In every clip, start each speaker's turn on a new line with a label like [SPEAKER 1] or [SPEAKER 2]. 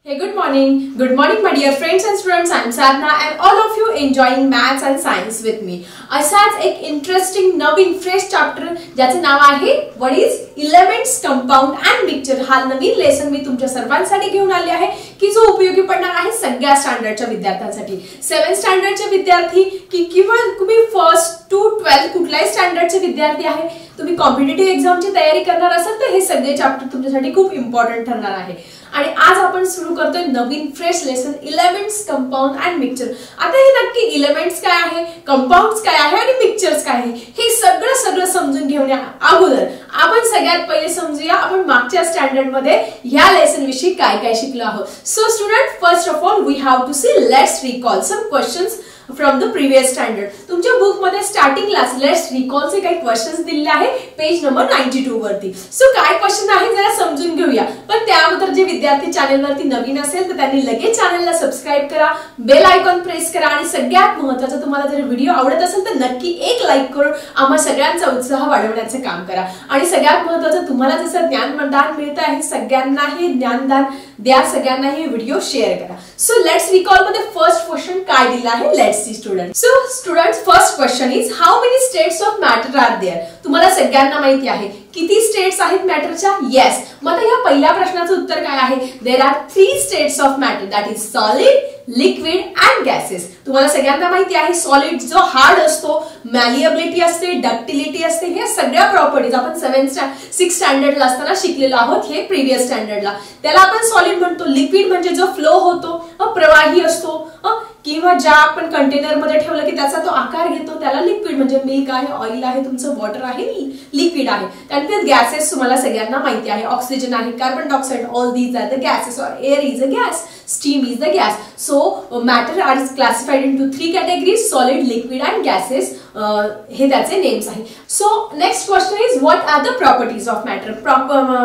[SPEAKER 1] Hey, good morning, my dear friends and students. I'm Sadhna, and all of you enjoying maths and science with me. असाच एक interesting नवीन fresh chapter ज्याचं नाव आहे what is elements compound and mixture. हा नवीन lesson मी तुमच्या सर्वांसाठी घेऊन आले आहे की जो उपयोगी पडणार आहे सगळ्या स्टँडर्डच्या विद्यार्थ्यांसाठी. 7th स्टँडर्डचे विद्यार्थी किंवा तुम्ही 1st to 12th कुठल्याही स्टँडर्डचे विद्यार्थी आहे, तुम्ही कॉम्पिटिटिव्ह एक्झामची तयारी करणार असाल तर हे सगळे चॅप्टर तुमच्यासाठी खूप इम्पॉर्टंट ठरणार आहे. आणि आज आपण सुरू करतोय नवीन fresh lesson elements compound and mixture. आता हे नक्की एलिमेंट्स काय आहे, कंपाउंड्स काय आहे आणि मिक्सचर्स काय आहे हे सगळं समजून घेऊया अगोदर आपण सगळ्यात पहिले समजूया आपण मागच्या स्टँडर्ड मध्ये ह्या लेसन विषयी काय काय शिकलो आहोत. So student, first of all we have to see let's recall some questions from the previous standard. तुमच्या बुक मध्ये स्टार्टिंगला लेट्स रिकॉल चे काही क्वेश्चन्स दिलेले आहे पेज नंबर 92 वरती. सो काय क्वेश्चन आहे जरा समजून घेऊया. पण त्यानंतर जे विद्यार्थी चॅनल वरती नवीन असेल तर त्यांनी लगेच चॅनलला सबस्क्राइब करा, बेल आयकॉन प्रेस करा आणि सगळ्यात महत्त्वाचं तुम्हाला जर व्हिडिओ आवडत असेल तर नक्की एक लाईक करून आम्हा सगळ्यांचा उत्साह वाढवण्याचे काम करा. आणि सगळ्यात महत्त्वाचं तुम्हाला जसं ज्ञानदान मिळतं आहे सगळ्यांनाही ज्ञानदान द्या, सगळ्यांनाही व्हिडिओ शेअर करा. सो लेट्स रिकॉल मध्ये फर्स्ट क्वेश्चन काय दिला आहे let's see student. So students, first question is how many states of matter are there. तुम्हाला सगळ्यांना माहिती आहे किती स्टेट्स आहेत मॅटरच्या. येस. मग या पहिल्या प्रश्नाचं उत्तर काय आहे, there are 3 states of matter that is solid, liquid and gases. तुम्हाला सगळ्यांना माहिती आहे सॉलिड जो हार्ड असतो, मॅलिएबिलिटी असते, डक्टिलिटी असते, हे सगळ्या प्रॉपर्टीज आपण 6th स्टँडर्डला असताना शिकलेलो आहोत. हे प्रीवियस स्टँडर्डला त्याला आपण सॉलिड म्हणतो. लिक्विड म्हणजे जो फ्लो होतो, प्रवाही असतो किंवा ज्या आपण कंटेनर मध्ये ठेवलं की त्याचा तो आकार घेतो त्याला लिक्विड म्हणजे मिल्क आहे, ऑइल आहे, तुमचं वॉटर आहे, लिक्विड आहे. त्यानंतर गॅसेस तुम्हाला सगळ्यांना माहिती आहे ऑक्सिजन आहे, carbon dioxide, all these are the gases और air is a gas, steam is the gas. So matter are classified into 3 categories: solid, liquid and gases. हे त्याचे नेम्स आहे. So next question is what are the properties of matter.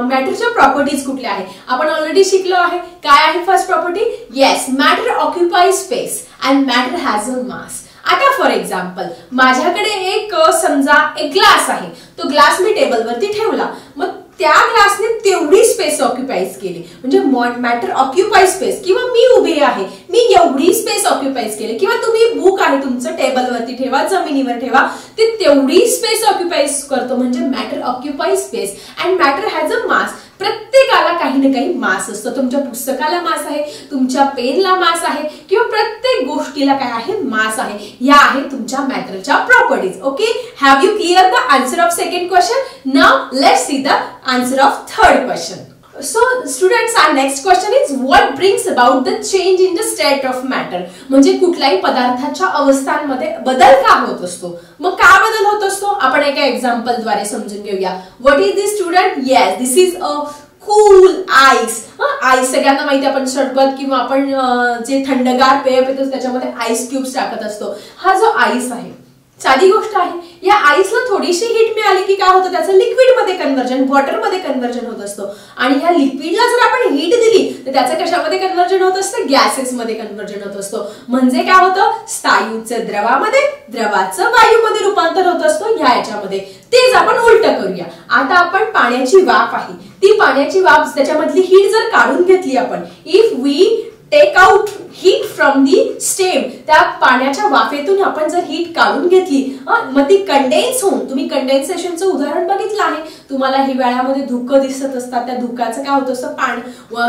[SPEAKER 1] मॅटरच्या properties कुठल्या आहे आपण already शिकलो आहे. काय आहे first property? Yes, matter occupy space and matter has a mass. आता फॉर एक्झाम्पल माझ्याकडे एक समजा एक ग्लास आहे, तो ग्लास मी टेबलवरती ठेवला, मग त्या ग्लासने तेवढी स्पेस ऑक्युपाइज केली म्हणजे मॅटर ऑक्युपाय स्पेस. किंवा मी उभी आहे, मी एवढी स्पेस ऑक्युपाइज केली, किंवा तुम्ही बुक आहे तुमचं टेबलवरती ठेवा, जमिनीवर ठेवा, ते तेवढी स्पेस ऑक्युपाइज करतो म्हणजे matter occupy space and matter has a mass. प्रत्येकाला काही ना काही मास असतो. तुमच्या पुस्तकाला मास आहे, तुमच्या पेनला मास आहे, किंवा प्रत्येक गोष्टीला काय आहे मास आहे. या आहे तुमच्या मॅटरच्या properties. Okay, have you clear the answer of second question? Now let's see the answer of third question. So students, our next question is what brings about the change in the state of matter. म्हणजे कुठल्याही पदार्थाच्या अवस्थांमध्ये बदल का होत असतो. मग का बदल होत असतो आपण एका एक्झाम्पल द्वारे समजून घेऊया. What is this student? Yes, this is a cool ice. Ice सगळ्यांना माहिती, आपण सरबत किंवा आपण जे थंडगार पेय पितो त्याच्यामध्ये आईस क्यूब्स टाकत असतो. हा जो आईस आहे साधी गोष्ट आहे. या आईसला थोडीशी हीट मिळाली की काय होतं, त्याचं लिक्विड मध्ये कन्व्हर्जन, वॉटर मध्ये कन्व्हर्जन होत असतो. आणि ह्या लिक्विडला जर आपण हीट दिली तर त्याचं कशामध्ये कन्व्हर्जन होत असतं, गॅसेस मध्ये कन्व्हर्जन होत असतो. म्हणजे काय होतं, स्थायूचं द्रवामध्ये, द्रवाचं वायूमध्ये रूपांतर होत असतो. ह्या याच्यामध्ये तेच आपण उलट करूया. आता आपण पाण्याची वाफ आहे, ती पाण्याची वाफ त्याच्यामधली हीट जर काढून घेतली आपण, if we take out heat from the stem, त्या पाण्याच्या वाफेतून आपण जर हीट काढून घेतली मग ती कंडेन्स होऊन, तुम्ही कंडेन्सेशनचं उदाहरण बघितलं आहे, तुम्हाला हिवाळ्यामध्ये धुकं दिसत असतात, त्या धुक्याचं काय होत असतं पाणी,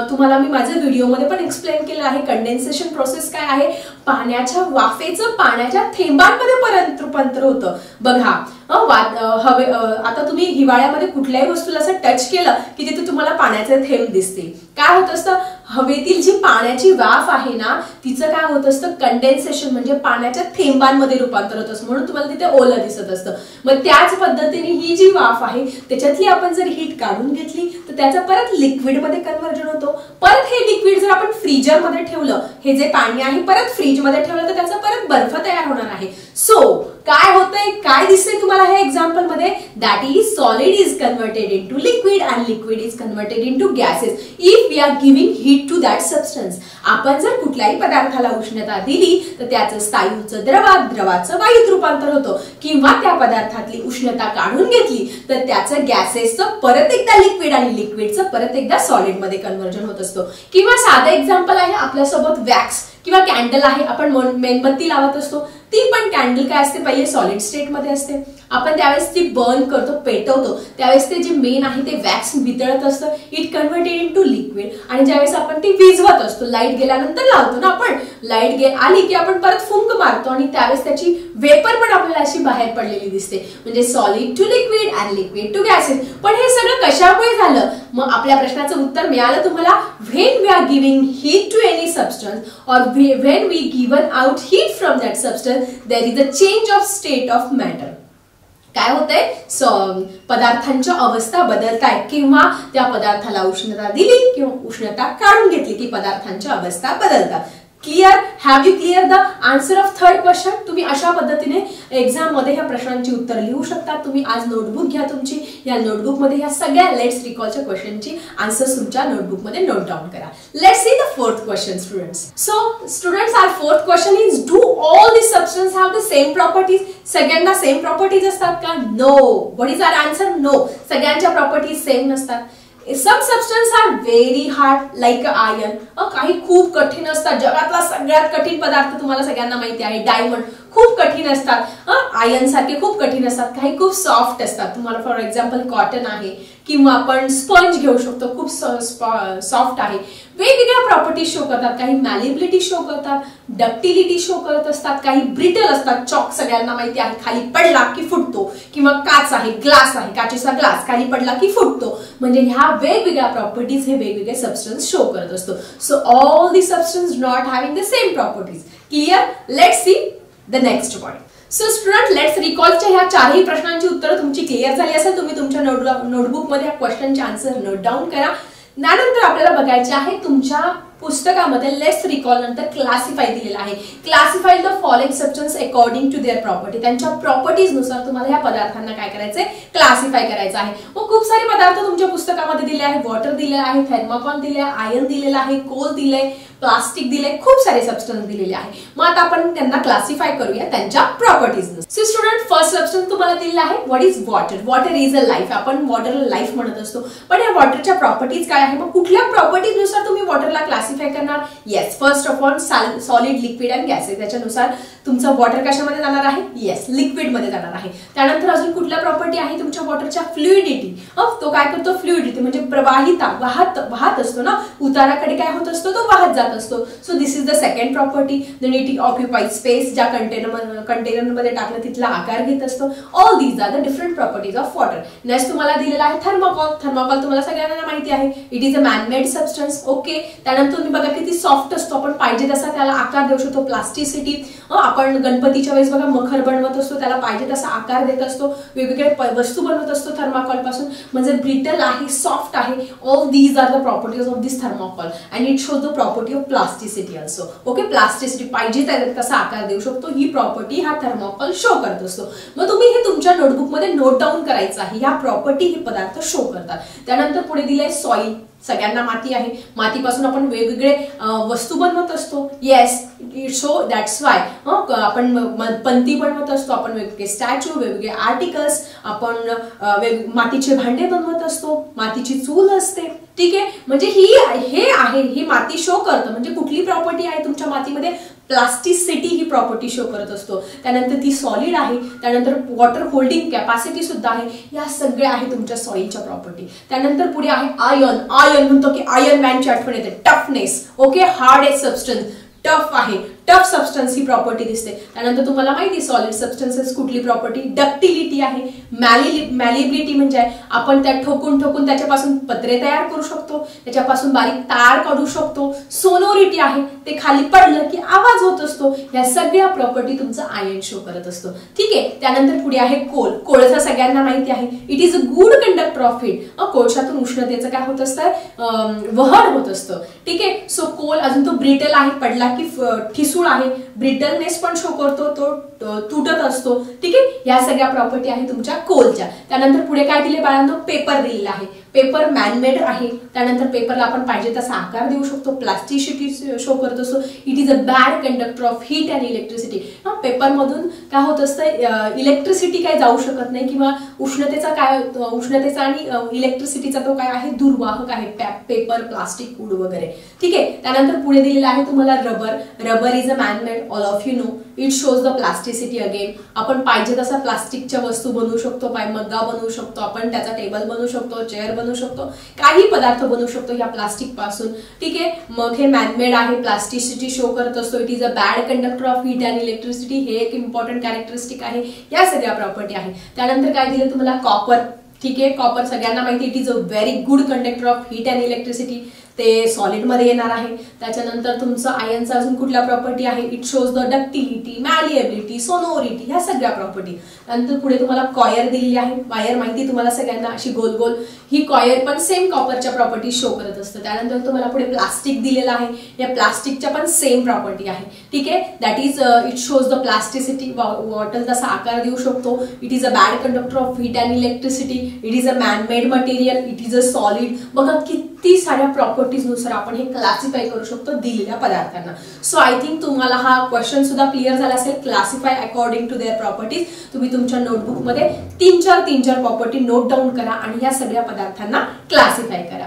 [SPEAKER 1] तुम्हाला मी माझ्या व्हिडिओमध्ये पण एक्सप्लेन केलं आहे. कंडेन्सेशन प्रोसेस काय आहे, पाण्याच्या वाफेचं पाण्याच्या थेंबांमध्ये रूपांतर होतं. बघा हवे, आता तुम्ही हिवाळ्यामध्ये कुठल्याही वस्तूला असं टच केलं की तिथे तुम्हाला पाण्याचे थेंब दिसते. काय होत असतं, हवेतील जी पाण्याची वाफ आहे ना तिचं काय होत असतं, कंडेन्सेशन म्हणजे पाण्याच्या थेंबांमध्ये रूपांतर होत असतं, म्हणून तुम्हाला तिथे ओलं दिसत असतं. मग त्याच पद्धतीने ही जी वाफ आहे त्याच्यातली आपण जर हीट काढून घेतली तर त्याचं परत लिक्विड मध्ये कन्व्हर्जन होतो. परत हे लिक्विड जर आपण फ्रीजर मध्ये ठेवलं, हे जे पाणी आहे परत फ्रीज मध्ये ठेवलं तर त्याचा परत बर्फ तयार होणार आहे. सो काय होतंय, काय दिसतंय तुम्हाला हे एक्झाम्पल एक्झाम्पल मध्ये that is solid is converted into liquid and liquid is converted into gases if we are giving heat to that substance. आपण जर कुठल्याही पदार्थाला उष्णता दिली तर त्याचं स्थायूचं द्रवात, द्रवाचं वायूत रूपांतर होतं, किंवा त्या पदार्थातली उष्णता काढून घेतली तर त्याचं गॅसेसचं परत एकदा लिक्विड आणि लिक्विडचं परत एकदा सॉलिड मध्ये कन्व्हर्जन होत असतो. किंवा साधं एक्झाम्पल आहे आपल्यासोबत वॅक्स किंवा कॅन्डल आहे. आपण मेणबत्ती लावत असतो, ती पण कॅन्डल काय असते, पहिले सॉलिड स्टेट मध्ये असते. आपण त्यावेळेस ती बर्न करतो, पेटवतो, त्यावेळेस ते जे मेन आहे ते वॅक्स वितळत असतं, इट कन्वर्टेड इनटू लिक्विड. आणि ज्यावेळेस आपण ती विझवत असतो, लाईट गेल्यानंतर लावतो ना आपण, लाईट आली की आपण परत फुंक मारतो आणि त्यावेळेस त्याची वेपर पण आपल्याला अशी बाहेर पडलेली दिसते. म्हणजे solid to liquid and liquid to gases. पण हे सगळं कशामुळे झालं? मग आपल्या प्रश्नाचं उत्तर मिळालं तुम्हाला. When we are giving heat to any substance or when we given out heat from that substance, there is a change of state of matter. काय होतंय? पदार्थांच्या अवस्था बदलतायत, किंवा त्या पदार्थाला उष्णता दिली किंवा उष्णता काढून घेतली की पदार्थांच्या अवस्था बदलतात. Clear? Have you clear the answer of third question? तुम्ही अशा पद्धतीने एक्झाम मध्ये ह्या प्रश्नांची उत्तर लिहू शकता. तुम्ही आज नोटबुक घ्या तुमची, या नोटबुक मध्ये ह्या सगळ्या लेट्स रिकॉलच्या क्वेश्चनची आन्सर्स तुमच्या नोटबुक मध्ये नोट डाऊन करा. Let's see the fourth question students. So students, our fourth question is, do all the substance have the same properties? सगळ्यांना सेम प्रॉपर्टीज असतात का? No. What is our answer? No. सगळ्यांच्या properties same नसतात. Some substances are very hard like iron. काही खूप कठीण असतात. जगातला सगळ्यात कठीण पदार्थ तुम्हाला सगळ्यांना माहिती आहे, डायमंड. खूप कठीण असतात. आयर्न सारखे खूप कठीण असतात. काही खूप सॉफ्ट असतात. तुम्हाला फॉर एक्झाम्पल कॉटन आहे, किंवा आपण स्पंज घेऊ शकतो, खूप सॉफ्ट आहे. वेगवेगळ्या प्रॉपर्टीज शो करतात. काही मॅलिबिलिटी शो करतात, डक्टिलिटी शो करत असतात, काही ब्रिटल असतात. चॉक सगळ्यांना माहिती आहे, खाली पडला की फुटतो. किंवा काच आहे, ग्लास आहे, काचेचा ग्लास खाली पडला की फुटतो. म्हणजे ह्या वेगवेगळ्या प्रॉपर्टीज हे वेगवेगळे सबस्टन्स शो करत असतो. So all the substance not having the same properties. Clear? Let's see the next point. So student, let's रिकॉलच्या ह्या चारही प्रश्नांची उत्तरं तुमची क्लिअर झाली असेल. तुम्ही तुमच्या नोटबुक मध्ये या क्वेश्चनचे आन्सर नोट डाऊन करा. त्यानंतर आपल्याला बघायचे आहे तुमच्या पुस्तकामध्ये लेट्स रिकॉल नंतर क्लासिफाय दिलेला आहे. Classify the following substance according to their property. त्यांच्या प्रॉपर्टीज नुसार तुम्हाला या पदार्थांना काय करायचंय? क्लासिफाय करायचं आहे. मग खूप सारे पदार्थ तुमच्या पुस्तकामध्ये दिले आहे. वॉटर दिले आहे, थर्मोकॉल दिले आहे, आयर्न दिलेला आहे, कोल दिले, प्लास्टिक दिले, खूप सारे सबस्टन्स दिलेले आहे. मग आता आपण त्यांना क्लासिफाय करूया त्यांच्या properties. So student, first substance तुम्हाला दिलेला आहे, what is water? Water is a life. आपण वॉटरला लाईफ म्हणत असतो. पण या वॉटरच्या प्रॉपर्टीज काय आहे? मग कुठल्या प्रॉपर्टीज नुसार तुम्ही वॉटरला क्लासिफाय करणार? Yes, first of all solid, liquid and gases. त्याच्यानुसार तुमचं वॉटर कशामध्ये जाणार आहे? येस, लिक्विड मध्ये जाणार आहे. त्यानंतर अजून कुठल्या प्रॉपर्टी आहे तुमच्या वॉटरच्या? फ्लुइडिटी. तो काय करतो? फ्लुइडिटी म्हणजे प्रवाहिता, वाहत असतो ना, उताराकडे काय होत असतो? तो वाहत जात असतो. So this is the second property. Then it occupies space. ज्या कंटेनर मध्ये टाकलं तिथला आकार घेत असतो. All these are the different properties of water. Next तुम्हाला दिलेला आहे थर्मोकॉल. थर्मोकॉल तुम्हाला सगळ्यांना माहिती आहे, it is a manmade substance. Okay. त्यानंतर तुम्ही बघा किती सॉफ्ट असतो. आपण पाहिजे तसा त्याला आकार देऊ शकतो. प्लास्टिसिटी. आपण गणपतीच्या वेळेस बघा मखर बनवत असतो, त्याला पाहिजे तसा आकार देत असतो. वेगवेगळे वस्तू बनवत असतो थर्मोकॉल पासून. म्हणजे ब्रिटल आहे, सॉफ्ट आहे. All these are the properties of this thermocol and it shows the property of plasticity also. Okay. Plasticity पाहिजे तसा आकार देऊ शकतो. ही प्रॉपर्टी हा थर्मोकॉल शो करत असतो. मग तुम्ही हे तुमच्या नोटबुक मध्ये नोट डाऊन करायचं आहे. ह्या प्रॉपर्टी हे पदार्थ शो करतात. त्यानंतर पुढे दिलंय सॉइल. सगळ्यांना माती आहे. मातीपासून आपण वेगवेगळे वस्तू बनवत असतो. येस, सो दॅट्स वाय आपण पंती बनवत असतो. आपण वेगवेगळे स्टॅच्यू, वेगवेगळे आर्टिकल्स, आपण मातीचे भांडे बनवत असतो. मातीची चूल असते. ठीक आहे. म्हणजे ही माती शो करतं. म्हणजे कुठली प्रॉपर्टी आहे तुमच्या मातीमध्ये? प्लास्टिसिटी ही प्रॉपर्टी शो करत असतो. त्यानंतर ती सॉलिड आहे. त्यानंतर वॉटर होल्डिंग कॅपॅसिटी सुद्धा आहे. या सगळ्या आहे तुमच्या सॉइलच्या प्रॉपर्टी. त्यानंतर पुढे आहे आयर्न. आयर्न म्हणतो की आयर्न मॅनची आठवण येते. टफनेस. ओके. हार्ड आहे सबस्टन्स, टफ आहे. टफ सबस्टन्स ही प्रॉपर्टी दिसते. त्यानंतर तुम्हाला माहिती सॉलिड सबस्टन्सेस कुठली प्रॉपर्टी? डक्टिलिटी आहे. मॅलिबिलिटी म्हणजे आपण त्या ठोकून त्याच्यापासून पत्रे तयार करू शकतो. त्याच्यापासून बारीक तार काढू शकतो. सोनोरिटी आहे, ते खाली पडलं की आवाज होत असतो. या सगळ्या प्रॉपर्टी तुमचा आयर्न शो करत असतो. ठीक आहे. त्यानंतर पुढे आहे कोल. कोळसा सगळ्यांना माहिती आहे. It is a good conductor of heat. कोळशातून उष्णतेचं काय होत असतं? वहन होत असतं. ठीक आहे. सो कोल अजून तो ब्रिटल आहे, पडला की ठिसूळ आहे. ब्रिटलनेस पण शो करतो तो. तुटत असतो, ठीक आहे. या सगळ्या प्रॉपर्टी आहे तुमच्या कोलच्या. त्यानंतर पुढे काय दिले बाळांनो, पेपर दिलेला आहे. पेपर मॅनमेड आहे. त्यानंतर पेपरला आपण पाहिजे तसा आकार देऊ शकतो, प्लास्टिसिटी शो करत असतो. It is a bad conductor of heat and electricity. Paper मधून काय होत असतं, इलेक्ट्रिसिटी काय जाऊ शकत नाही किंवा उष्णतेचा आणि इलेक्ट्रिसिटीचा तो काय आहे, दुर्वाहक आहे पेपर, प्लास्टिक, वूड वगैरे, ठीक आहे. त्यानंतर पुढे दिलेला आहे तुम्हाला rubber. Rubber is a man-made, all of you know. It shows the plasticity again. आपण पाहिजे तसा प्लास्टिकच्या वस्तू बनवू शकतो, मग्गा बनवू शकतो, आपण त्याचा टेबल बनवू शकतो, चेअर बनवू शकतो, काही पदार्थ बनवू शकतो या प्लास्टिक पासून, ठीक आहे. मग हे मॅनमेड आहे, प्लास्टिसिटी शो करत असतो. It is a bad conductor of heat and electricity. हे एक इम्पॉर्टंट कॅरेक्टरिस्टिक आहे. या सगळ्या प्रॉपर्टी आहे. त्यानंतर काय दिलं तुम्हाला, कॉपर, ठीक आहे. कॉपर सगळ्यांना माहिती, it is a very good conductor of heat and electricity. ते सॉलिड मध्ये येणार आहे. त्याच्यानंतर तुमचं आयनचा अजून कुठल्या प्रॉपर्टी आहे, it shows the ductility, malleability, sonority, ह्या सगळ्या प्रॉपर्टी. त्यानंतर पुढे तुम्हाला कॉयर दिलेली आहे. वायर माहिती तुम्हाला सगळ्यांना, अशी गोल गोल. ही कॉयर पण सेम कॉपरच्या प्रॉपर्टी शो करत असतं. त्यानंतर तुम्हाला पुढे प्लास्टिक दिलेलं आहे. या प्लास्टिकच्या पण सेम प्रॉपर्टी आहे, ठीक आहे. That is it shows the plasticity. Bottle तसा आकार देऊ शकतो. It is a bad conductor of heat and electricity. It is a man-made material. It is a solid. बघा किती साऱ्या प्रॉपर्टीज नुसार आपण हे क्लासिफाय करू शकतो दिलेल्या पदार्थांना. सो आय थिंक तुम्हाला हा क्वेश्चन सुद्धा क्लिअर झाला असेल. Classify according to their properties. तुम्ही तुमच्या नोटबुक मध्ये तीन चार प्रॉपर्टी नोट डाऊन करा आणि या सगळ्या पदार्थांना क्लासिफाय करा,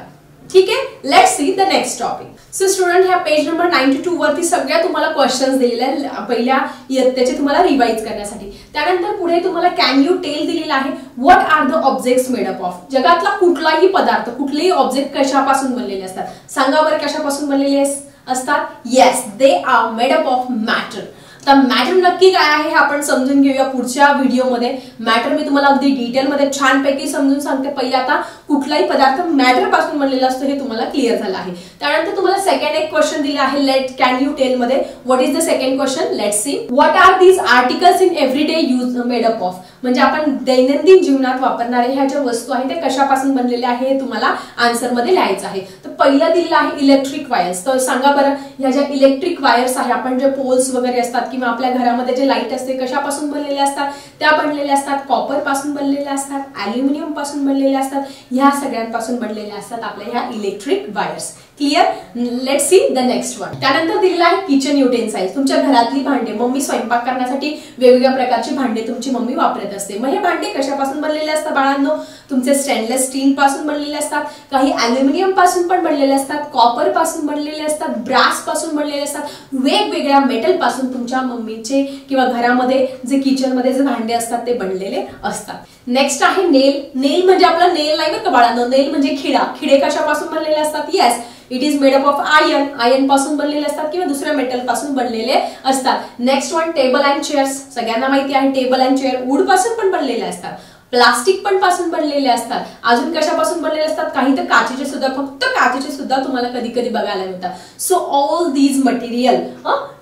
[SPEAKER 1] ठीक आहे. Let's see the next topic. So student, ह्या पेज नंबर 92 वरती सगळ्या तुम्हाला क्वेश्चन्स दिलेले आहेत पहिल्या इयत्तेचे तुम्हाला रिवाइज करण्यासाठी. त्यानंतर पुढे तुम्हाला कॅन यू टेल दिलेला आहे. What are the objects made up of. जगातला कुठलाही पदार्थ, कुठलेही ऑब्जेक्ट कशापासून बनलेले असतात, सांगा बरं कशापासून बनलेले असतात. Yes, they are made up of matter. तर मॅटर नक्की काय आहे हे आपण समजून घेऊया पुढच्या व्हिडिओमध्ये. मॅटर मी तुम्हाला अगदी डिटेलमध्ये छानपैकी समजून सांगते. पहिले आता कुठलाही पदार्थ मॅटर पासून बनलेला असतो हे तुम्हाला क्लिअर झालं आहे. त्यानंतर तुम्हाला सेकंड एक क्वेश्चन दिला आहे लेट कॅन यू टेल मध्ये. What is the second question, let's see. What are these articles in everyday use made up of. म्हणजे आपण दैनंदिन जीवनात वापरणारे ह्या ज्या वस्तू आहेत त्या कशापासून बनलेल्या आहे हे तुम्हाला आन्सर मध्ये लिहायचं आहे. तर पहिला दिलेला आहे इलेक्ट्रिक वायर्स. तर सांगा बरं, ह्या ज्या इलेक्ट्रिक वायर्स आहे, आपण जे पोल्स वगैरे असतात किंवा आपल्या घरामध्ये जे लाईट असते कशापासून बनलेले असतात, त्या बनलेल्या असतात कॉपर पासून बनलेल्या असतात, ॲल्युमिनियम पासून बनलेल्या असतात, ह्या सगळ्यांपासून बनलेल्या असतात आपल्या ह्या electric wires. Clear. Let's see the next one. त्यानंतर दिलेला आहे किचन युटेन्सिल्स. तुमच्या घरातली भांडे, मम्मी स्वयंपाक करण्यासाठी वेगवेगळ्या प्रकारची भांडे तुमची मम्मी वापरत असते. मग हे भांडे कशापासून बनलेले असतात बाळांनो, तुमचे स्टेनलेस स्टील पासून बनलेले असतात, काही ॲल्युमिनियम पासून पण बनलेले असतात, कॉपर पासून बनलेले असतात, ब्रास पासून बनलेले असतात, वेगवेगळ्या मेटल पासून तुमच्या मम्मीचे किंवा घरामध्ये जे किचन मध्ये जे भांडे असतात ते बनलेले असतात. नेक्स्ट आहे नेल. नेल म्हणजे आपला नेल नाही बरं का बाळांनो, नेल म्हणजे खिडा. खिडे कशापासून बनलेले असतात, yes, it is made up of iron. Iron पासून बनलेले असतात किंवा दुसऱ्या मेटल पासून बनलेले असतात. Next one table and chairs. सगळ्यांना माहिती आहे टेबल अँड चेअर वूड पासून पण बनलेले असतात, प्लास्टिक पण पासून बनलेले असतात, अजून कशापासून बनलेले असतात, काही तर काचेचे सुद्धा, फक्त काचेचे सुद्धा तुम्हाला कधी कधी बघायला मिळतात. सो ऑल दीज मटेरियल,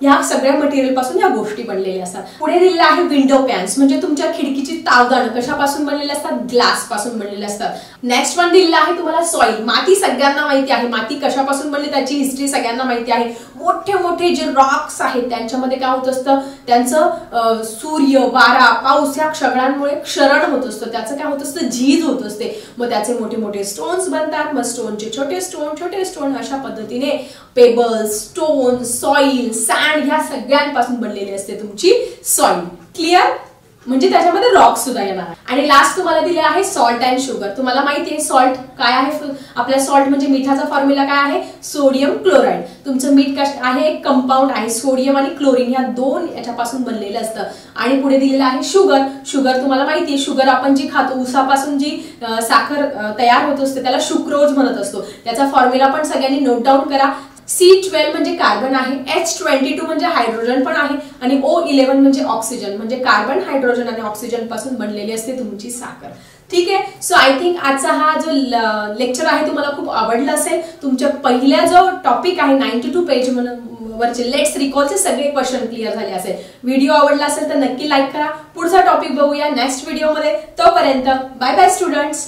[SPEAKER 1] ह्या सगळ्या मटेरियल पासून ह्या गोष्टी बनलेल्या असतात. पुढे दिलेलं आहे विंडो पॅन्स. म्हणजे तुमच्या खिडकीची तावदाण कशापासून बनलेले असतात, ग्लास पासून बनलेले असतात. नेक्स्ट वन दिलेला आहे तुम्हाला सॉइल. माती सगळ्यांना माहिती आहे. माती कशापासून बनली त्याची हिस्ट्री सगळ्यांना माहिती आहे. मोठे मोठे जे रॉक्स आहेत त्यांच्यामध्ये काय होत असतं, त्यांचं सूर्य, वारा, पाऊस या सगळ्यांमुळे क्षरण होत असतं. त्याचं काय होत असतं, झीज होत असते. मग त्याचे मोठे मोठे स्टोन्स बनतात. मग स्टोनचे छोटे स्टोन अशा पद्धतीने पेबल्स, स्टोन, सॉइल, सँड ह्या सगळ्यांपासून बनलेली असते तुमची सॉइल. क्लिअर. म्हणजे त्याच्यामध्ये रॉक सुद्धा येणार. आणि लास्ट तुम्हाला दिले आहे सॉल्ट अँड शुगर. तुम्हाला माहिती आहे सॉल्ट काय आहे. आपल्या सॉल्ट म्हणजे मिठाचा फॉर्म्युला काय आहे, सोडियम क्लोराईड. तुमचं मीठ आहे एक कंपाऊंड आहे, सोडियम आणि क्लोरीन ह्या दोन याच्यापासून बनलेलं असतं. आणि पुढे दिलेलं आहे शुगर. शुगर तुम्हाला माहिती आहे, शुगर आपण जी खातो, ऊसापासून जी साखर तयार होत असते त्याला शुक्रोज म्हणत असतो. त्याचा फॉर्म्युला पण सगळ्यांनी नोट डाऊन करा. C12 म्हणजे कार्बन आहे, H22 म्हणजे हायड्रोजन पण आहे आणि O11 म्हणजे ऑक्सिजन. म्हणजे कार्बन, हायड्रोजन आणि ऑक्सिजन पासून बनलेली असते तुमची साखर. ठीक आहे. सो आय थिंक आजचा हा जो लेक्चर आहे तुम्हाला खूप आवडला असेल. तुमच्या पहिल्या जो टॉपिक आहे 92 पेज वरचे लेट्स रिकॉलचे सगळे क्वेश्चन क्लिअर झाले असेल. व्हिडिओ आवडला असेल तर नक्की लाईक करा. पुढचा टॉपिक बघूया नेक्स्ट व्हिडिओमध्ये. तोपर्यंत बाय बाय स्टुडंट्स.